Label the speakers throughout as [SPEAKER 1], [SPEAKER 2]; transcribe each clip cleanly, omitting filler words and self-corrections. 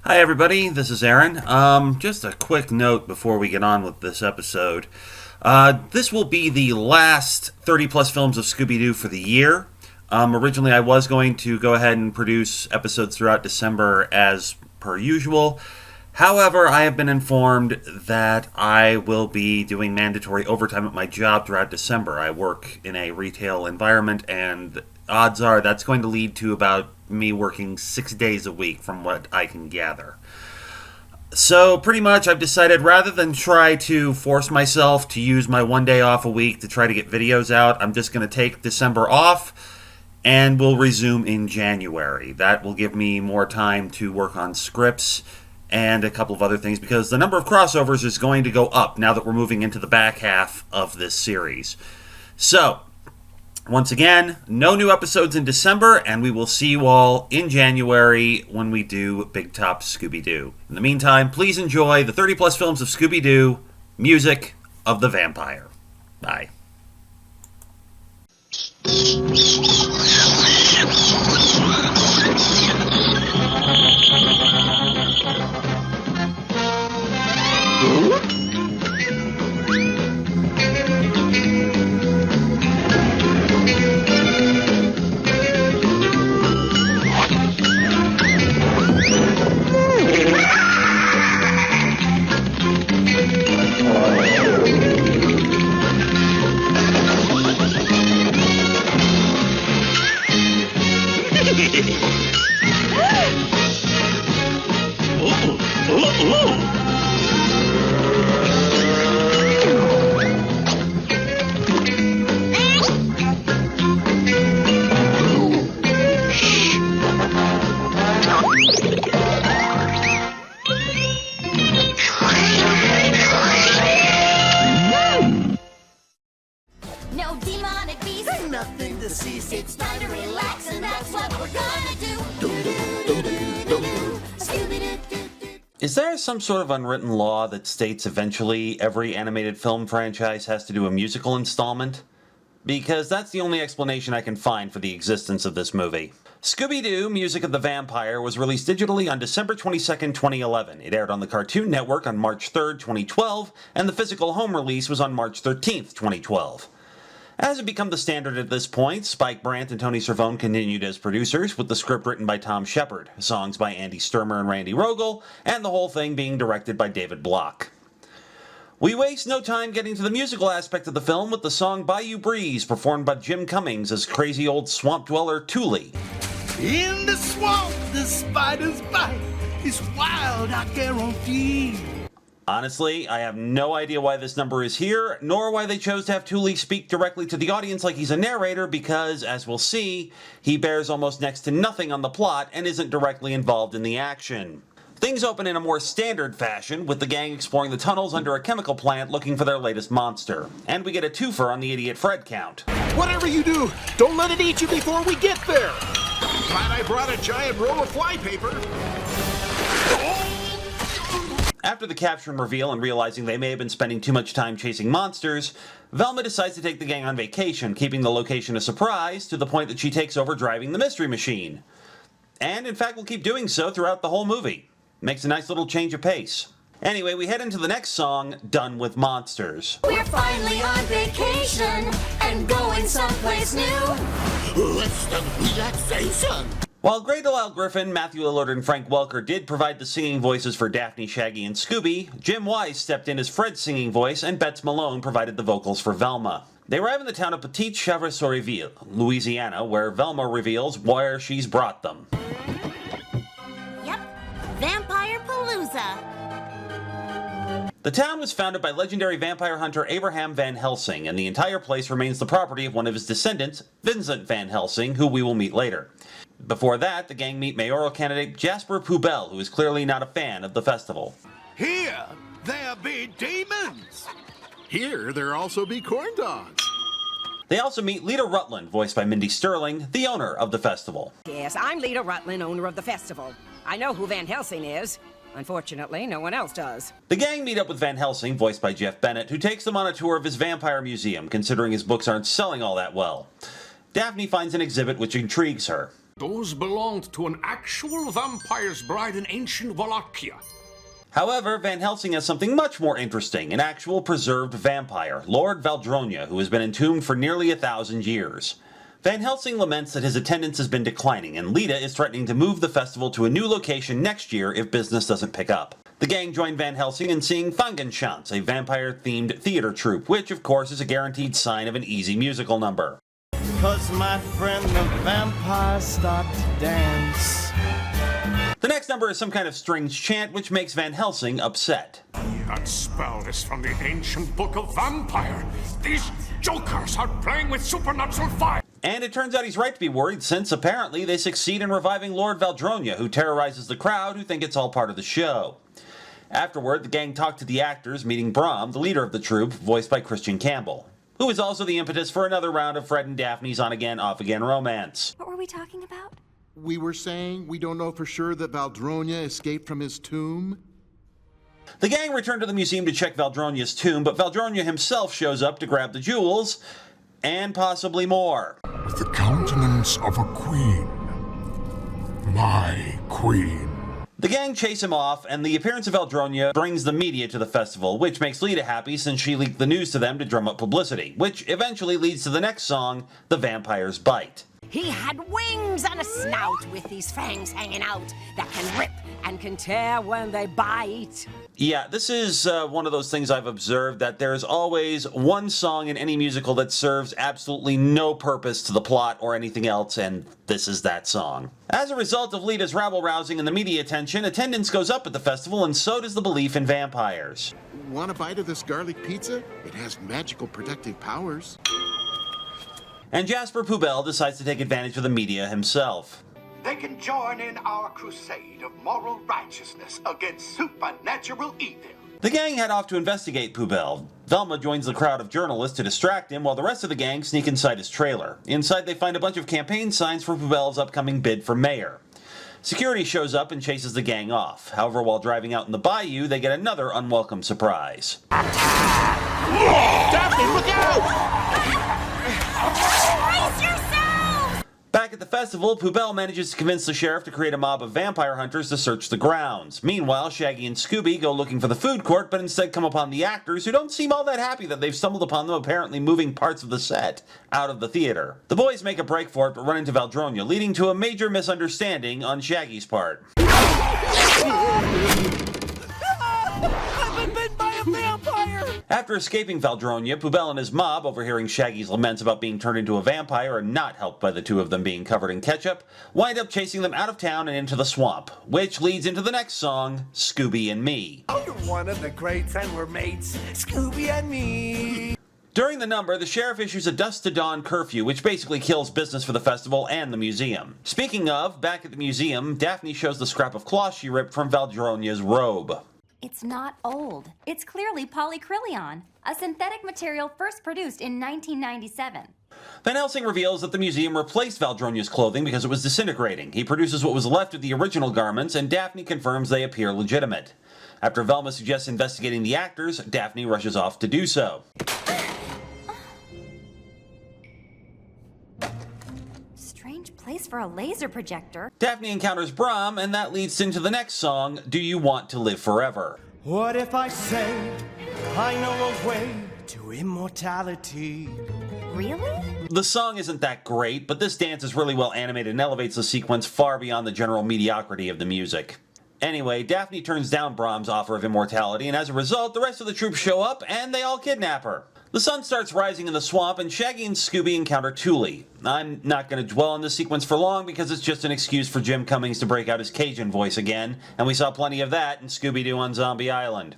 [SPEAKER 1] Hi everybody, this is Aaron. Just a quick note before we get on with this episode. This will be the last 30 plus films of Scooby-Doo for the year. Originally I was going to go ahead and produce episodes throughout December as per usual. However, I have been informed that I will be doing mandatory overtime at my job throughout December. I work in a retail environment, and odds are that's going to lead to about me working 6 days a week from what I can gather. So pretty much I've decided rather than try to force myself to use my 1 day off a week to try to get videos out, I'm just going to take December off and we'll resume in January. That will give me more time to work on scripts and a couple of other things because the number of crossovers is going to go up now that we're moving into the back half of this series. So, once again, no new episodes in December, and we will see you all in January when we do Big Top Scooby-Doo. In the meantime, please enjoy the 30 plus films of Scooby-Doo, Music of the Vampire. Bye.
[SPEAKER 2] No demonic beast,
[SPEAKER 3] Ain't nothing to see.
[SPEAKER 2] it's time to relax, and that's what we're gonna do. Scooby-Doo.
[SPEAKER 1] Is there some sort of unwritten law that states eventually every animated film franchise has to do a musical installment? Because that's the only explanation I can find for the existence of this movie. Scooby-Doo, Music of the Vampire was released digitally on December 22nd, 2011. It aired on the Cartoon Network on March 3rd, 2012, and the physical home release was on March 13th, 2012. As had become the standard at this point, Spike Brandt and Tony Cervone continued as producers, with the script written by Tom Shepard, songs by Andy Sturmer and Randy Rogel, and the whole thing being directed by David Block. We waste no time getting to the musical aspect of the film with the song Bayou Breeze, performed by Jim Cummings as crazy old swamp dweller Thule.
[SPEAKER 3] In the swamp, the spiders bite. It's wild, I guarantee.
[SPEAKER 1] Honestly, I have no idea why this number is here, nor why they chose to have Thule speak directly to the audience like he's a narrator because, as we'll see, he bears almost next to nothing on the plot and isn't directly involved in the action. Things open in a more standard fashion, with the gang exploring the tunnels under a chemical plant looking for their latest monster. And we get a twofer on the Idiot Fred count.
[SPEAKER 4] Whatever you do, don't let it eat you before we get there. Glad I brought a giant roll of flypaper.
[SPEAKER 1] After the capture and reveal and realizing they may have been spending too much time chasing monsters, Velma decides to take the gang on vacation, keeping the location a surprise to the point that she takes over driving the Mystery Machine. And in fact will keep doing so throughout the whole movie. Makes a nice little change of pace. Anyway, we head into the next song, Done with Monsters.
[SPEAKER 2] We're finally on vacation and going someplace new.
[SPEAKER 3] Instant relaxation.
[SPEAKER 1] While Grey DeLisle Griffin, Matthew Lillard, and Frank Welker did provide the singing voices for Daphne, Shaggy, and Scooby, Jim Wise stepped in as Fred's singing voice, and Bets Malone provided the vocals for Velma. They arrive in the town of Petite Chèvre-sur-Ville, Louisiana, where Velma reveals where she's brought them.
[SPEAKER 2] Yep, Vampire Palooza.
[SPEAKER 1] The town was founded by legendary vampire hunter Abraham Van Helsing, and the entire place remains the property of one of his descendants, Vincent Van Helsing, who we will meet later. Before that, the gang meet mayoral candidate Jasper Poubelle, who is clearly not a fan of the festival.
[SPEAKER 4] Here, there be demons. Here, there also be corn dogs.
[SPEAKER 1] They also meet Lita Rutland, voiced by Mindy Sterling, the owner of the festival.
[SPEAKER 5] Yes, I'm Lita Rutland, owner of the festival. I know who Van Helsing is. Unfortunately, no one else does.
[SPEAKER 1] The gang meet up with Van Helsing, voiced by Jeff Bennett, who takes them on a tour of his vampire museum, considering his books aren't selling all that well. Daphne finds an exhibit which intrigues her.
[SPEAKER 4] Those belonged to an actual vampire's bride in ancient Wallachia.
[SPEAKER 1] However, Van Helsing has something much more interesting, an actual preserved vampire, Lord Valdronia, who has been entombed for nearly 1,000 years. Van Helsing laments that his attendance has been declining, and Lita is threatening to move the festival to a new location next year if business doesn't pick up. The gang joined Van Helsing in seeing Fangenschanz, a vampire-themed theater troupe, which of course is a guaranteed sign of an easy musical number.
[SPEAKER 3] 'Cause my friend the vampire start to dance.
[SPEAKER 1] The next number is some kind of strange chant which makes Van Helsing upset.
[SPEAKER 4] That spell is from the ancient book of vampire. These jokers are playing with supernatural fire.
[SPEAKER 1] And it turns out he's right to be worried, since apparently they succeed in reviving Lord Valdronia, who terrorizes the crowd who think it's all part of the show. Afterward, the gang talked to the actors, meeting Brom, the leader of the troupe, voiced by Christian Campbell, who is also the impetus for another round of Fred and Daphne's on-again, off-again romance.
[SPEAKER 6] What were we talking about?
[SPEAKER 7] We were saying we don't know for sure that Valdronia escaped from his tomb.
[SPEAKER 1] The gang return to the museum to check Valdronia's tomb, but Valdronia himself shows up to grab the jewels, and possibly more.
[SPEAKER 8] With the countenance of a queen. My queen.
[SPEAKER 1] The gang chase him off, and the appearance of Valdronia brings the media to the festival, which makes Lita happy since she leaked the news to them to drum up publicity, which eventually leads to the next song, The Vampire's Bite.
[SPEAKER 5] He had wings and a snout with these fangs hanging out that can rip and can tear when they bite.
[SPEAKER 1] Yeah, this is one of those things I've observed, that there's always one song in any musical that serves absolutely no purpose to the plot or anything else, and this is that song. As a result of Lita's rabble-rousing and the media attention, attendance goes up at the festival, and so does the belief in vampires.
[SPEAKER 7] Want a bite of this garlic pizza? It has magical protective powers.
[SPEAKER 1] And Jasper Poubelle decides to take advantage of the media himself.
[SPEAKER 9] They can join in our crusade of moral righteousness against supernatural evil.
[SPEAKER 1] The gang head off to investigate Poubelle. Velma joins the crowd of journalists to distract him, while the rest of the gang sneak inside his trailer. Inside, they find a bunch of campaign signs for Poubelle's upcoming bid for mayor. Security shows up and chases the gang off. However, while driving out in the bayou, they get another unwelcome surprise.
[SPEAKER 4] Daphne, look out!
[SPEAKER 6] Brace yourself!
[SPEAKER 1] Back at the festival, Poubelle manages to convince the sheriff to create a mob of vampire hunters to search the grounds. Meanwhile, Shaggy and Scooby go looking for the food court, but instead come upon the actors, who don't seem all that happy that they've stumbled upon them apparently moving parts of the set out of the theater. The boys make a break for it, but run into Valdronia, leading to a major misunderstanding on Shaggy's part.
[SPEAKER 3] I've been bitten by a vampire!
[SPEAKER 1] After escaping Valdronia, Poubelle and his mob, overhearing Shaggy's laments about being turned into a vampire and not helped by the two of them being covered in ketchup, wind up chasing them out of town and into the swamp, which leads into the next song, Scooby and Me.
[SPEAKER 3] You're one of the greats and we're mates, Scooby and me.
[SPEAKER 1] During the number, the sheriff issues a dusk to dawn curfew, which basically kills business for the festival and the museum. Speaking of, back at the museum, Daphne shows the scrap of cloth she ripped from Valdronia's robe.
[SPEAKER 6] It's not old. It's clearly polycryllion, a synthetic material first produced in 1997.
[SPEAKER 1] Van Helsing reveals that the museum replaced Valdronia's clothing because it was disintegrating. He produces what was left of the original garments, and Daphne confirms they appear legitimate. After Velma suggests investigating the actors, Daphne rushes off to do so.
[SPEAKER 6] Strange place for a laser projector.
[SPEAKER 1] Daphne encounters Brom, and that leads into the next song, Do You Want to Live Forever?
[SPEAKER 3] What if I say I know a way to immortality?
[SPEAKER 6] Really?
[SPEAKER 1] The song isn't that great, but this dance is really well animated and elevates the sequence far beyond the general mediocrity of the music. Anyway, Daphne turns down Brom's offer of immortality, and as a result, the rest of the troupe show up and they all kidnap her. The sun starts rising in the swamp, and Shaggy and Scooby encounter Thule. I'm not going to dwell on this sequence for long because it's just an excuse for Jim Cummings to break out his Cajun voice again, and we saw plenty of that in Scooby-Doo on Zombie Island.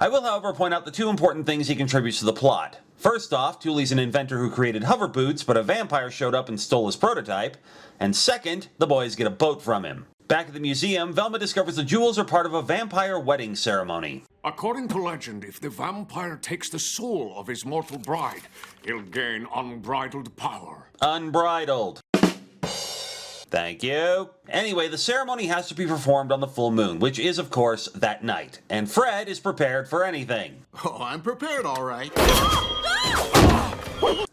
[SPEAKER 1] I will, however, point out the two important things he contributes to the plot. First off, Thule's an inventor who created hover boots, but a vampire showed up and stole his prototype. And second, the boys get a boat from him. Back at the museum, Velma discovers the jewels are part of a vampire wedding ceremony.
[SPEAKER 4] According to legend, if the vampire takes the soul of his mortal bride, he'll gain unbridled power.
[SPEAKER 1] Unbridled. Thank you. Anyway, the ceremony has to be performed on the full moon, which is, of course, that night. And Fred is prepared for anything.
[SPEAKER 7] Oh, I'm prepared, all right.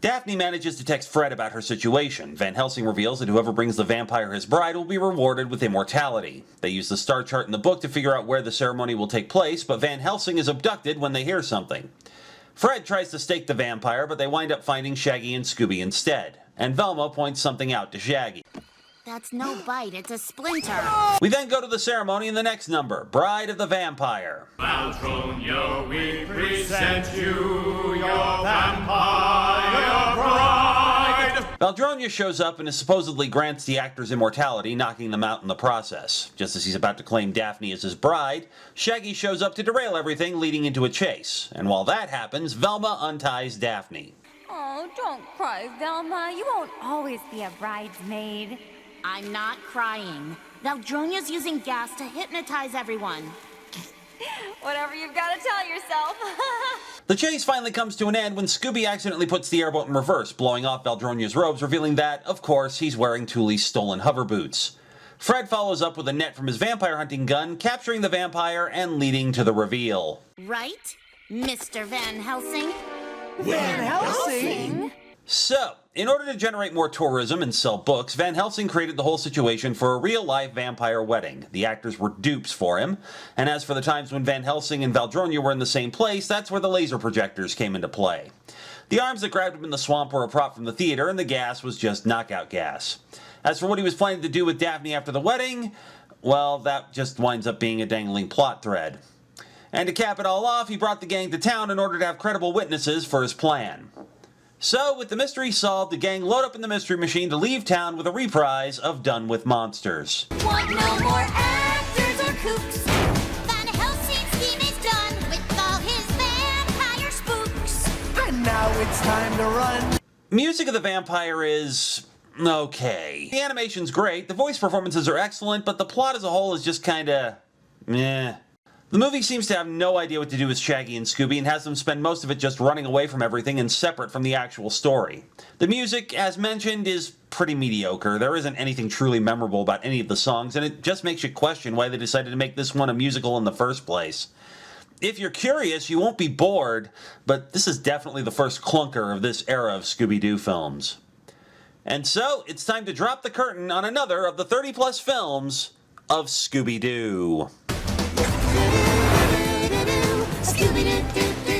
[SPEAKER 1] Daphne manages to text Fred about her situation. Van Helsing reveals that whoever brings the vampire his bride will be rewarded with immortality. They use the star chart in the book to figure out where the ceremony will take place, but Van Helsing is abducted when they hear something. Fred tries to stake the vampire, but they wind up finding Shaggy and Scooby instead. And Velma points something out to Shaggy.
[SPEAKER 10] That's no bite, it's a splinter.
[SPEAKER 1] We then go to the ceremony in the next number, Bride of the Vampire.
[SPEAKER 11] Valdronia, we present you your vampire bride.
[SPEAKER 1] Valdronia shows up and supposedly grants the actors immortality, knocking them out in the process. Just as he's about to claim Daphne as his bride, Shaggy shows up to derail everything, leading into a chase. And while that happens, Velma unties Daphne.
[SPEAKER 6] Oh, don't cry, Velma. You won't always be a bridesmaid.
[SPEAKER 10] I'm not crying. Valdronia's using gas to hypnotize everyone.
[SPEAKER 6] Whatever you've got to tell yourself.
[SPEAKER 1] The chase finally comes to an end when Scooby accidentally puts the airboat in reverse, blowing off Valdronia's robes, revealing that, of course, he's wearing Thule's stolen hover boots. Fred follows up with a net from his vampire hunting gun, capturing the vampire and leading to the reveal.
[SPEAKER 10] Right, Mr. Van Helsing?
[SPEAKER 3] Van Helsing?
[SPEAKER 1] So, in order to generate more tourism and sell books, Van Helsing created the whole situation for a real-life vampire wedding. The actors were dupes for him, and as for the times when Van Helsing and Valdronia were in the same place, that's where the laser projectors came into play. The arms that grabbed him in the swamp were a prop from the theater, and the gas was just knockout gas. As for what he was planning to do with Daphne after the wedding, well, that just winds up being a dangling plot thread. And to cap it all off, he brought the gang to town in order to have credible witnesses for his plan. So, with the mystery solved, the gang load up in the Mystery Machine to leave town with a reprise of Done with Monsters.
[SPEAKER 2] Want no more actors or kooks.
[SPEAKER 10] Van Helsing's scheme is done with all his vampire spooks.
[SPEAKER 3] And now it's time to run.
[SPEAKER 1] Music of the Vampire is okay. The animation's great, the voice performances are excellent, but the plot as a whole is just kinda meh. The movie seems to have no idea what to do with Shaggy and Scooby and has them spend most of it just running away from everything and separate from the actual story. The music, as mentioned, is pretty mediocre. There isn't anything truly memorable about any of the songs, and it just makes you question why they decided to make this one a musical in the first place. If you're curious, you won't be bored, but this is definitely the first clunker of this era of Scooby-Doo films. And so, it's time to drop the curtain on another of the 30-plus films of Scooby-Doo.
[SPEAKER 2] Scooby-Doo.